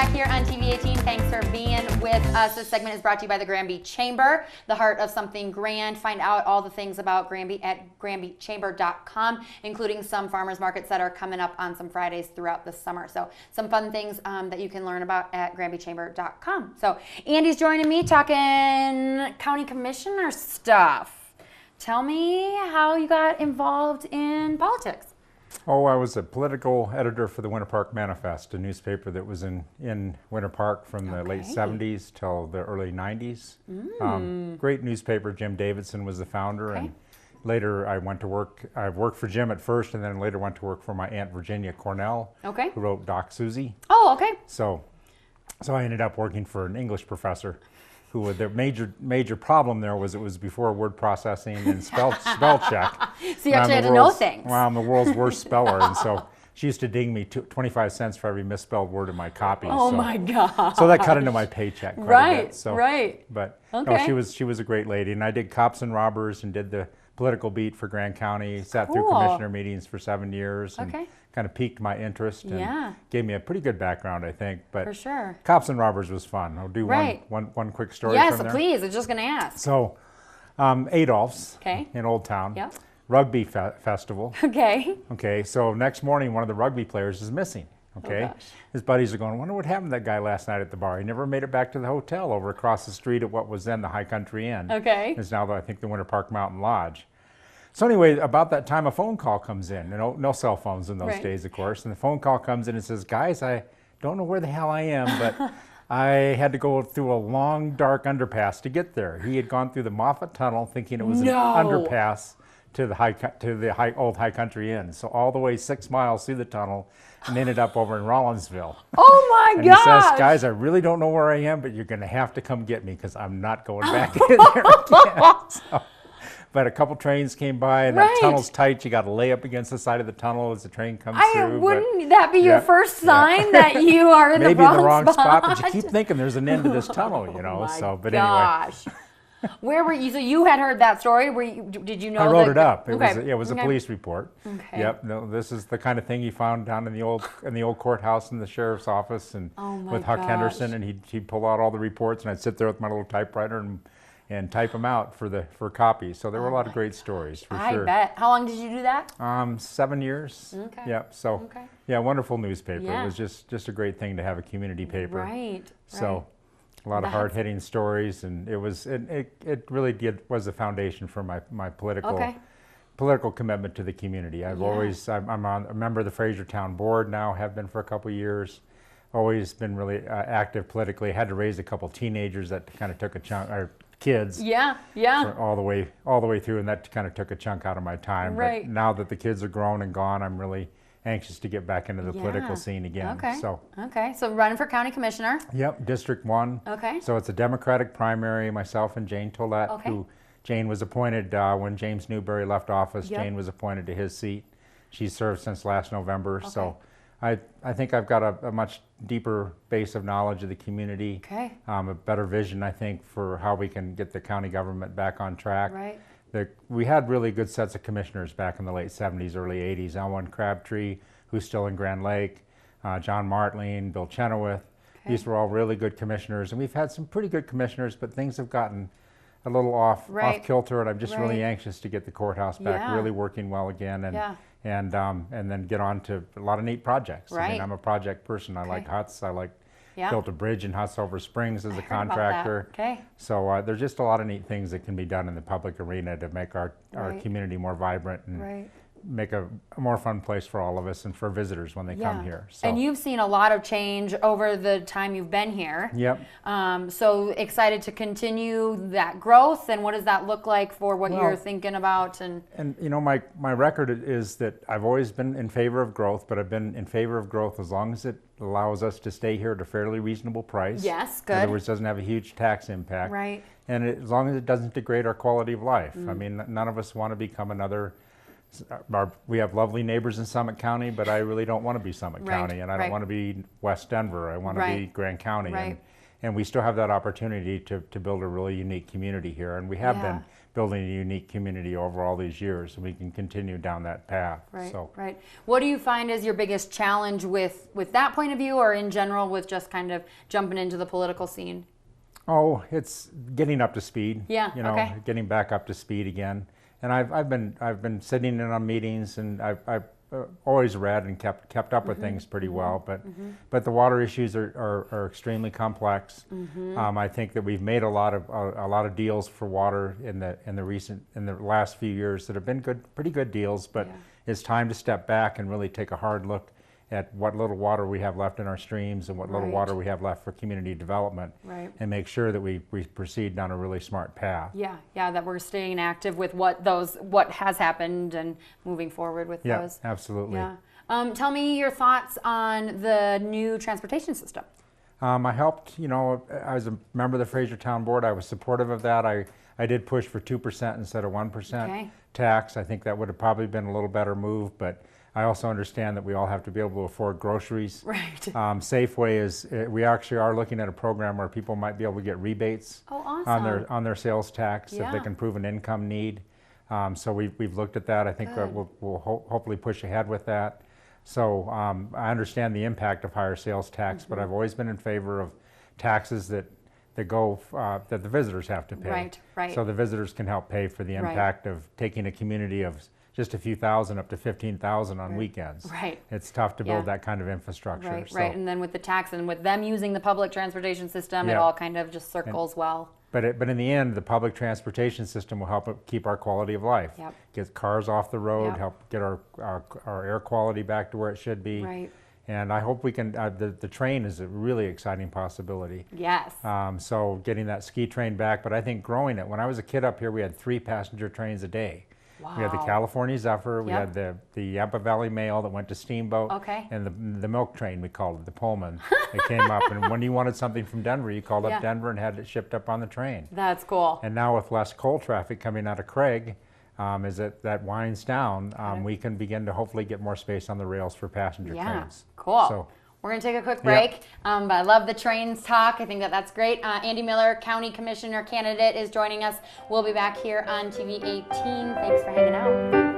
back here on TV18. Thanks for being with us. This segment is brought to you by the Granby Chamber, the heart of something grand. Find out all the things about Granby at granbychamber.com, including some farmers markets that are coming up on some Fridays throughout the summer. So some fun things that you can learn about at granbychamber.com. So Andy's joining me talking county commissioner stuff. Tell me how you got involved in politics. Oh, I was a political editor for the Winter Park Manifest, a newspaper that was in Winter Park from the late 70s till the early 90s. Great newspaper. Jim Davidson was the founder, and later I worked for Jim at first, and then later went to work for my Aunt Virginia Cornell, who wrote Doc Susie. Oh, okay. So I ended up working for an English professor who the major problem there was it was before word processing and spell check. So you actually had to know things. Well, I'm the world's worst speller, and so she used to ding me 25 cents for every misspelled word in my copy. Oh, my God. So that cut into my paycheck quite a bit. So, right. But no, she was a great lady, and I did Cops and Robbers and did the political beat for Grand County, sat through commissioner meetings for 7 years, and kind of piqued my interest and gave me a pretty good background, I think. But for sure. Cops and Robbers was fun. I'll do one quick story from there. Yes, please. I was just going to ask. So Adolph's in Old Town, rugby festival. Okay, so next morning one of the rugby players is missing. His buddies are going, I wonder what happened to that guy last night at the bar. He never made it back to the hotel over across the street at what was then the High Country Inn. It's now, I think, the Winter Park Mountain Lodge. So anyway, about that time, a phone call comes in. No cell phones in those days, of course. And the phone call comes in and says, guys, I don't know where the hell I am, but I had to go through a long, dark underpass to get there. He had gone through the Moffat Tunnel thinking it was an underpass to the old High Country Inn. So all the way 6 miles through the tunnel and ended up over in Rollinsville. Oh my gosh! He says, guys, I really don't know where I am, but you're going to have to come get me because I'm not going back in there again. So, but a couple trains came by, and that tunnel's tight. You got to lay up against the side of the tunnel as the train comes through. Wouldn't that be your first sign that you are in maybe the wrong in the wrong spot? But you spot? keep thinking there's an end to this tunnel, you know. Anyway. Where were you? So you had heard that story? Did you know? I wrote it up. It was a police report. Yep. No, this is the kind of thing you found down in the old courthouse in the sheriff's office, and with Huck Henderson, and he'd pull out all the reports, and I'd sit there with my little typewriter and type them out for copies. So there were a lot of great stories, for sure. I bet. How long did you do that? 7 years. Yep. So wonderful newspaper. It was just a great thing to have a community paper. So a lot of hard-hitting stories, and it really was the foundation for my political commitment to the community. I'm a member of the Frasertown board now, have been for a couple years. Always been really active politically. Had to raise a couple teenagers that kind of took a chunk, or kids. All the way through, and that kind of took a chunk out of my time. But now that the kids are grown and gone, I'm really anxious to get back into the political scene again. So running for county commissioner. Yep, District 1. So it's a Democratic primary. Myself and Jane Tollett, who Jane was appointed when James Newberry left office. Jane was appointed to his seat. She's served since last November. So I think I've got a much deeper base of knowledge of the community, a better vision, I think, for how we can get the county government back on track. We had really good sets of commissioners back in the late 70s, early 80s. Elwyn Crabtree, who's still in Grand Lake, John Martling, Bill Chenoweth. These were all really good commissioners, and we've had some pretty good commissioners, but things have gotten a little off kilter, and I'm just really anxious to get the courthouse back really working well again, and then get on to a lot of neat projects. I mean, I'm a project person. I like huts. I like built a bridge in Hutt Silver Springs as a contractor. So there's just a lot of neat things that can be done in the public arena to make our community more vibrant and make a more fun place for all of us and for visitors when they come here. So. And you've seen a lot of change over the time you've been here. So excited to continue that growth, and what does that look like for what you're thinking about? And you know, my record is that I've always been in favor of growth, but I've been in favor of growth as long as it allows us to stay here at a fairly reasonable price. Yes, good. In other words, doesn't have a huge tax impact. And as long as it doesn't degrade our quality of life. I mean, none of us want to become another. We have lovely neighbors in Summit County, but I really don't want to be Summit County, and I don't want to be West Denver. I want to be Grand County, and we still have that opportunity to build a really unique community here, and we have been building a unique community over all these years, and we can continue down that path. Right, so. right. What do you find is your biggest challenge with that point of view, or in general with just kind of jumping into the political scene? Oh, it's getting up to speed. Yeah, you know, okay. Getting back up to speed again. And I've been sitting in on meetings, and I've always read and kept up with things pretty well. But the water issues are extremely complex. I think that we've made a lot of deals for water in the last few years that have been pretty good deals. But it's time to step back and really take a hard look at what little water we have left in our streams and what little water we have left for community development, and make sure that we proceed down a really smart path. Yeah, that we're staying active with what has happened and moving forward with those. Yeah, absolutely. Yeah. Tell me your thoughts on the new transportation system. I helped, as a member of the Fraser Town Board, I was supportive of that. I did push for 2% instead of 1% tax. I think that would have probably been a little better move, but I also understand that we all have to be able to afford groceries. Right. Safeway we actually are looking at a program where people might be able to get rebates on their sales tax if they can prove an income need. So we've looked at that. I think we'll hopefully push ahead with that. So I understand the impact of higher sales tax, but I've always been in favor of taxes that the visitors have to pay. Right. So the visitors can help pay for the impact of taking a community of just a few thousand up to 15,000 on weekends. Right. It's tough to build that kind of infrastructure. Right. And then with the tax and with them using the public transportation system, it all kind of just circles well. But in the end, the public transportation system will help keep our quality of life. Get cars off the road, help get our air quality back to where it should be. Right. And I hope we can, the train is a really exciting possibility. Yes. So getting that ski train back, but I think growing it. When I was a kid up here, we had 3 passenger trains a day. Wow. We had the California Zephyr, we had the Yampa Valley Mail that went to Steamboat, and the milk train, we called it, the Pullman. It came up, and when you wanted something from Denver, you called up Denver and had it shipped up on the train. That's cool. And now with less coal traffic coming out of Craig, as that winds down, we can begin to hopefully get more space on the rails for passenger trains. Cool. So, we're going to take a quick break, but I love the trains talk. I think that's great. Andy Miller, County Commissioner candidate, is joining us. We'll be back here on TV 18. Thanks for hanging out.